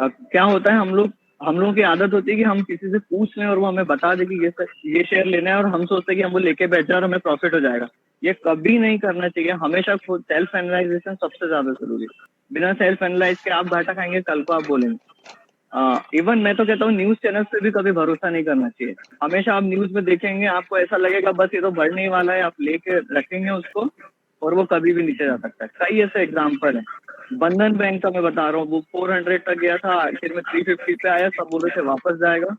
क्या होता है, हम लोगों की आदत होती है कि हम किसी से पूछ लें और वो हमें बता दे कि ये शेयर लेना है, और हम सोचते हैं कि हम वो लेके बैठ जाए और हमें प्रॉफिट हो जाएगा। ये कभी नहीं करना चाहिए। हमेशा खुद सेल्फ एनालाइजेशन सबसे ज्यादा जरूरी है। बिना सेल्फ एनालाइज के आप घाटा खाएंगे, कल को आप बोलेंगे। इवन मैं तो कहता हूँ न्यूज चैनल पे भी कभी भरोसा नहीं करना चाहिए। हमेशा आप न्यूज में देखेंगे, आपको ऐसा लगेगा बस ये तो बढ़ने ही वाला है, आप लेके रखेंगे उसको और वो कभी भी नीचे जा सकता है। कई ऐसे एग्जाम्पल है। बंधन बैंक का मैं बता रहा हूँ, वो 400 तक गया था, आखिर में 350 पे आया, सब बोल रहे थे वापस जाएगा,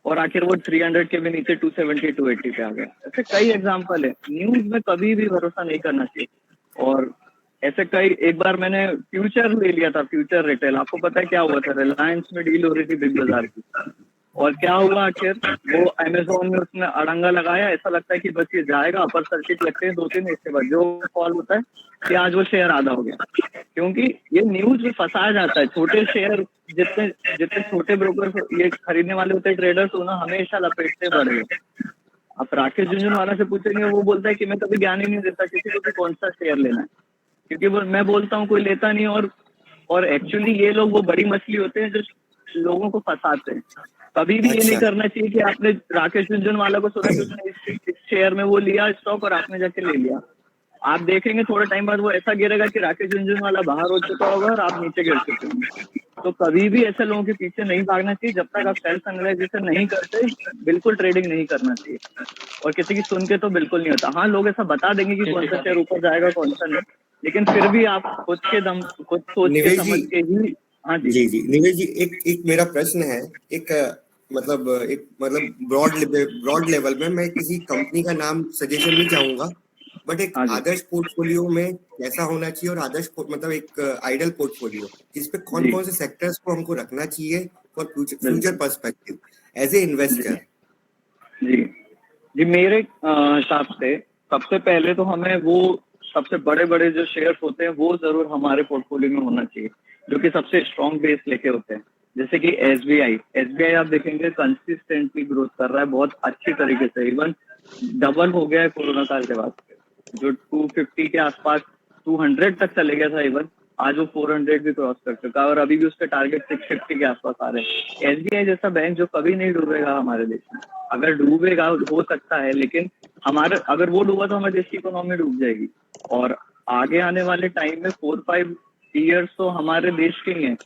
और आखिर वो 300 के भी नीचे 270 280 पे आ गया। ऐसे कई एग्जाम्पल है। न्यूज में कभी भी भरोसा नहीं करना चाहिए। और ऐसे कई, एक बार मैंने फ्यूचर ले लिया था, फ्यूचर रिटेल। आपको पता है क्या हुआ था? रिलायंस में डील हो रही थी बिग बाजार की, और क्या हुआ आखिर? वो अमेजोन में उसने अड़ंगा लगाया। ऐसा लगता है कि बस ये जाएगा, अपर सर्किट लगते हैं 2-3, इसके बाद जो कॉल होता है कि आज वो शेयर आधा हो गया। क्योंकि ये न्यूज में फंसाया जाता है। छोटे शेयर, जितने जितने छोटे ब्रोकर ये खरीदने वाले होते हैं, ट्रेडर्स, उन्हें हमेशा लपेटते बढ़ गए। आप राकेश झुनझुनवाला से पूछेंगे, वो बोलता है कि मैं कभी ज्ञान ही नहीं देता किसी को कि कौन सा शेयर लेना है, क्योंकि वो मैं बोलता हूँ कोई लेता नहीं। और एक्चुअली ये लोग वो बड़ी मछली होते हैं जो लोगों को फंसाते हैं। कभी भी ये नहीं करना चाहिए कि आपने राकेश झुनझुनवाला को सुना कि उसने इस शेयर में वो लिया स्टॉक और आपने जाके ले लिया। आप देखेंगे थोड़े टाइम बाद वो ऐसा गिरेगा कि राकेश झुनझुनवाला बाहर हो चुका होगा और आप नीचे गिर चुके होंगे। तो कभी भी ऐसे लोगों के पीछे नहीं भागना चाहिए। जब तक आप सेल्फ एनालाइजेशन नहीं करते, बिल्कुल ट्रेडिंग नहीं करना चाहिए। और किसी की सुन के तो बिल्कुल नहीं होता। हाँ, लोग ऐसा बता देंगे कि कौन सा शेयर ऊपर जाएगा, कौन सा नहीं, लेकिन फिर भी आप खुद के दम, खुद सोच के समझ के ही। हाँ जी जी निवेश जी, एक मेरा प्रश्न है। एक मतलब ब्रॉड लेवल में मैं किसी कंपनी का नाम सजेशन नहीं चाहूंगा, बट एक आदर्श पोर्टफोलियो में कैसा होना चाहिए, और मतलब एक आइडल पोर्टफोलियो जिसपे कौन कौन से सेक्टर्स को हमको रखना चाहिए for future perspective as a investor. जी मेरे हिसाब से सबसे पहले तो हमें वो सबसे बड़े बड़े जो शेयर्स होते हैं वो जरूर हमारे पोर्टफोलियो में होना चाहिए, जो कि सबसे स्ट्रॉन्ग बेस लेके होते हैं। जैसे कि एसबीआई आप देखेंगे कंसिस्टेंटली ग्रोथ कर रहा है बहुत अच्छी तरीके से। इवन डबल हो गया है कोरोना काल के बाद। जो 250 के आसपास 200 तक चले गया था, इवन आज वो 400 भी क्रॉस कर चुका है, और अभी भी उसके टारगेट 650 के आसपास आ रहे हैं। एसबीआई जैसा बैंक जो कभी नहीं डूबेगा हमारे देश में। अगर डूबेगा हो सकता है, लेकिन हमारे अगर वो डूबा तो हमारे देश की इकोनॉमी डूब जाएगी। और आगे आने वाले टाइम में 4-5 ईयर्स तो हमारे देश के ही हैं।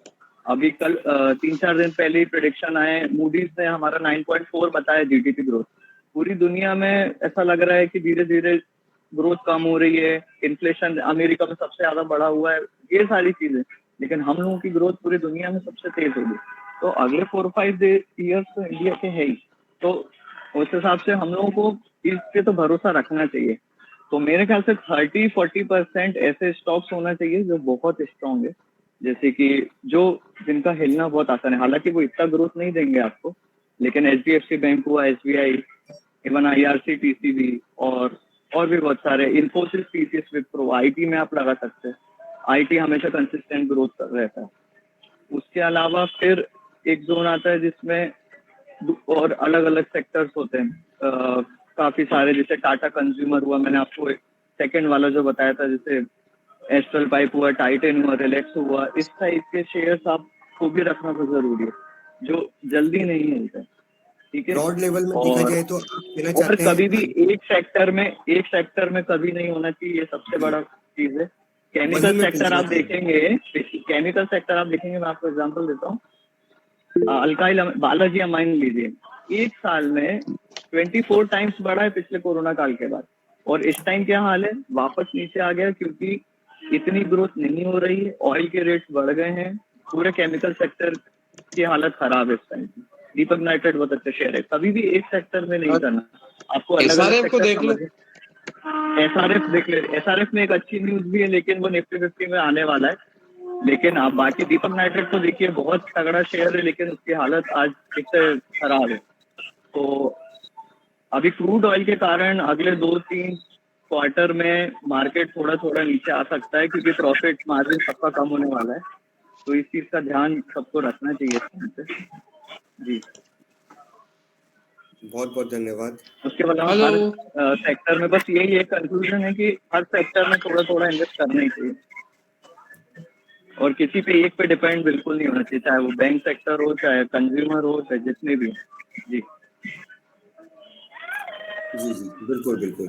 अभी कल 3-4 दिन पहले ही प्रेडिक्शन आए, मूडीज ने हमारा 9.4 बताया जीडीपी ग्रोथ। पूरी दुनिया में ऐसा लग रहा है कि धीरे धीरे ग्रोथ कम हो रही है, इन्फ्लेशन अमेरिका में सबसे ज्यादा बढ़ा हुआ है, ये सारी चीजें। लेकिन हम लोगों की ग्रोथ पूरी दुनिया में सबसे तेज होगी। तो अगले 4-5 ईयर्स तो इंडिया के है ही। तो उस हिसाब से हम लोगों को इस पे तो भरोसा रखना चाहिए। तो मेरे ख्याल से 30-40% ऐसे स्टॉक्स होना चाहिए जो बहुत स्ट्रांग है, जैसे कि जो जिनका हिलना बहुत आसान है। हालांकि वो इतना ग्रोथ नहीं देंगे आपको, लेकिन एचडीएफसी बैंक हुआ, एसबीआई, इवन आईआरसीटीसी, और भी बहुत सारे, इन्फोसिस, टीसीएस, विप्रो, आईटी में आप लगा सकते हैं। आईटी हमेशा कंसिस्टेंट ग्रोथ कर रहता है। उसके अलावा फिर एक जोन आता है जिसमें और अलग अलग सेक्टर्स होते हैं काफी सारे, जैसे टाटा कंज्यूमर हुआ, मैंने आपको सेकंड वाला जो बताया था, जैसे एस्ट्रल पाइप हुआ, टाइटन हुआ, रिलैक्स हुआ, इस टाइप के शेयर्स आपको भी रखना तो जरूरी है, जो जल्दी नहीं मिलते। ठीक है, ब्रॉड लेवल में देखा जाए तो और कभी भी एक सेक्टर में कभी नहीं होना चाहिए, ये सबसे बड़ा चीज है। केमिकल सेक्टर आप देखेंगे, मैं आपको एग्जांपल देता हूँ। अल्काइल बालाजी अमाइन लीजिए, एक साल में 24 टाइम्स बढ़ा है पिछले कोरोना काल के बाद, और इस टाइम क्या हाल है? वापस नीचे आ गया, क्योंकि इतनी ग्रोथ नहीं हो रही है, ऑयल के रेट्स बढ़ गए हैं, पूरे केमिकल सेक्टर की हालत खराब है इस टाइम। दीपक नाइट्रेट बहुत अच्छा शेयर है, कभी भी एक सेक्टर में नहीं करना, आपको अलग अलग सेक्टर समझे। एसआरएफ देख ले, एसआरएफ में एक अच्छी न्यूज भी है, लेकिन वो निफ्टी 50 में आने वाला है। लेकिन आप बाकी दीपक नाइट्रेट तो देखिए, बहुत तगड़ा शेयर है, लेकिन उसकी हालत आज इससे खराब है। तो अभी क्रूड ऑयल के कारण अगले 2-3 क्वार्टर में मार्केट थोड़ा थोड़ा नीचे आ सकता है, क्योंकि प्रॉफिट मार्जिन सबका कम होने वाला है। तो इस चीज का ध्यान सबको रखना चाहिए जी। बहुत बहुत धन्यवाद। उसके बाद हर सेक्टर में बस यही एक कंक्लूजन है कि हर सेक्टर में थोड़ा थोड़ा इन्वेस्ट करना ही चाहिए। और किसी पे एक पे डिपेंड बिल्कुल नहीं होना चाहिए, चाहे वो बैंक सेक्टर हो, चाहे कंज्यूमर हो, चाहे जितने भी हो। जी जी जी, बिल्कुल बिल्कुल।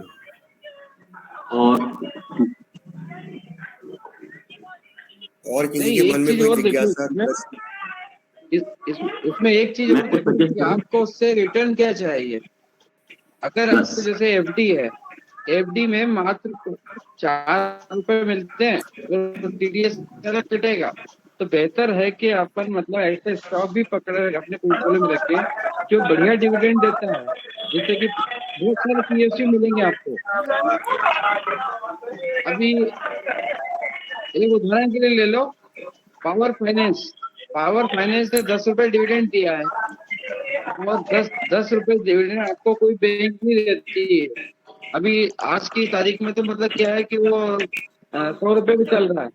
और किसी नहीं, के मन एक में चीज कोई और देखो जिज्ञासा इसमें, बस? इसमें एक चीज और देखो कि आपको उससे रिटर्न क्या चाहिए। अगर आपको जैसे एफडी है, एफडी में मात्र 4 रुपए मिलते हैं और टीडीएस अलग कटेगा, तो बेहतर है कि अपन मतलब ऐसे स्टॉक भी पकड़े अपने पोर्टफोलियो में रखे जो बढ़िया डिविडेंड देता है, जैसे कि बहुत सारे पीएसयू मिलेंगे आपको। अभी एक उदाहरण के लिए ले लो, पावर फाइनेंस। पावर फाइनेंस ने 10 रुपए डिविडेंड दिया है, और 10 रुपए डिविडेंड आपको कोई बैंक नहीं देती है। अभी आज की तारीख में तो मतलब क्या है कि वो 100 रुपए भी चल रहा है।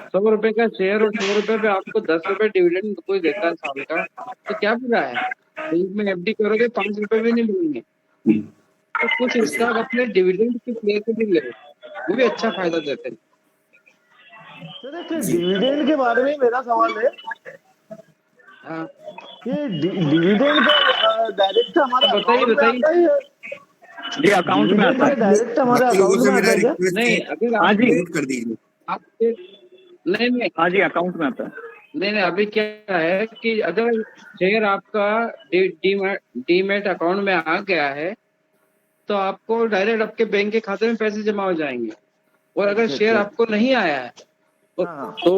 100 रुपए का शेयर और 100 रुपए पे आपको 10 रुपए डिविडेंड कोई देता है साल का, तो क्या बुरा है। बैंक में एफडी करोगे 5 रुपए भी नहीं मिलेंगे। तो कुछ स्टॉक अपने डिविडेंड के प्ले को भी ले, वो भी अच्छा फायदा देते हैं। सर एक डिविडेंड के बारे में मेरा सवाल है, हाँ, ये डिविडेंड का डायरेक्ट हमारे बताइए अकाउंट में बताइए। आता है या जी अकाउंट में डिविडेंड आता का है। डायरेक्ट हमारे बाकी लोगों अकाउंट से में आता मेरा है क्या? रिक्वेस्ट नहीं, है, अगर हाँ जी, म्यूट कर दीजिए। आपके नहीं, हाँ जी अकाउंट में आता है। नहीं, अभी क्या है कि अगर शेयर आपका डीमैट अकाउंट में आ गया है, तो आपको डायरेक्ट आपके बैंक के खाते में पैसे जमा हो जाएंगे। और अगर अच्छा शेयर अच्छा। आपको नहीं आया है हाँ तो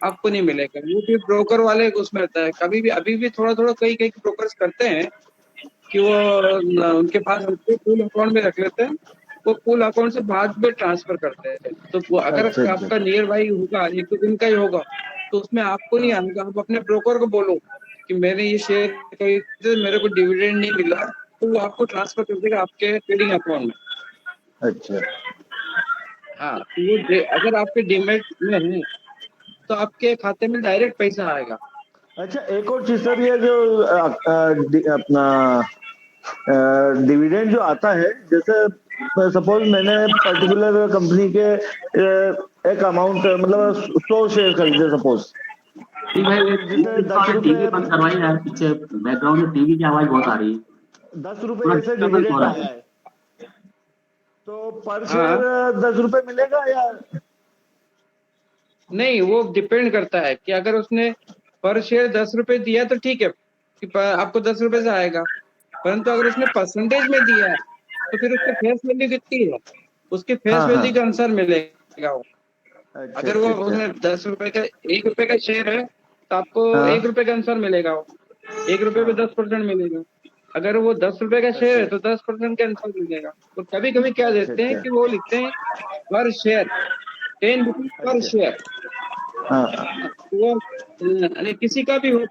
आपको नहीं मिलेगा। वो फिर ब्रोकर वाले उसमें रहता है। कभी भी अभी भी थोड़ा थोड़ा कई कई ब्रोकर्स करते हैं कि वो उनके पास पूल अकाउंट में रख लेते हैं, वो पूल अकाउंट से बाद में ट्रांसफर करते हैं। तो वो अगर अच्छा अच्छा। आपका नियर बाई होगा, 1-2 दिन का ही होगा, तो उसमें आपको नहीं आएगा। आप अपने ब्रोकर को बोलो कि मैंने ये शेयर खरीदे, मेरे को डिविडेंड नहीं मिला, तो वो आपको ट्रांसफर कर देगा आपके ट्रेडिंग अकाउंट में। अच्छा हाँ, तो वो अगर आपके डीमेट में है तो आपके खाते में डायरेक्ट पैसा आएगा। अच्छा, एक और चीज सर, ये जो अपना डिविडेंड जो आता है, जैसे सपोज मैंने पर्टिकुलर कंपनी के एक अमाउंट मतलब 100 शेयर खरीदे सपोज, जी भाई, जैसे 10 टीवी रुपए बंद करवाइए यार, पीछे बैकग्राउंड में टीवी की आवाज बहुत आ रही है। 10 रुपए थोड़ा जैसे डिस्टर्बेंस हो डिविडेंड रहा आया है। है, तो पर हाँ, शेयर 10 रुपए मिलेगा या? नहीं, वो डिपेंड करता है कि अगर उसने पर शेयर 10 रुपए दिया तो ठीक है कि आपको 10 रुपए से आएगा। परंतु अगर उसने परसेंटेज में दिया है तो फिर उसकी फेस वैल्यू कितनी है, उसके फेस हाँ हाँ। वैल्यू के अनुसार मिलेगा वो। अच्छा अगर वो अच्छा उसने अच्छा। 10 रुपए का 1 रुपए का शेयर है तो आपको हाँ 1 रुपए के अनुसार मिलेगा वो। 1 रुपए पे हाँ। 10% मिलेगा। अगर वो 10 रुपए का शेयर है अच्छा तो 10% के अनुसार मिलेगा। तो कभी कभी क्या अच्छा देते हैं अच्छा। कि वो लिखते हैं पर शेयर 10 रुपीज पर अच्छा शेयर। हाँ हाँ। वो किसी का भी हो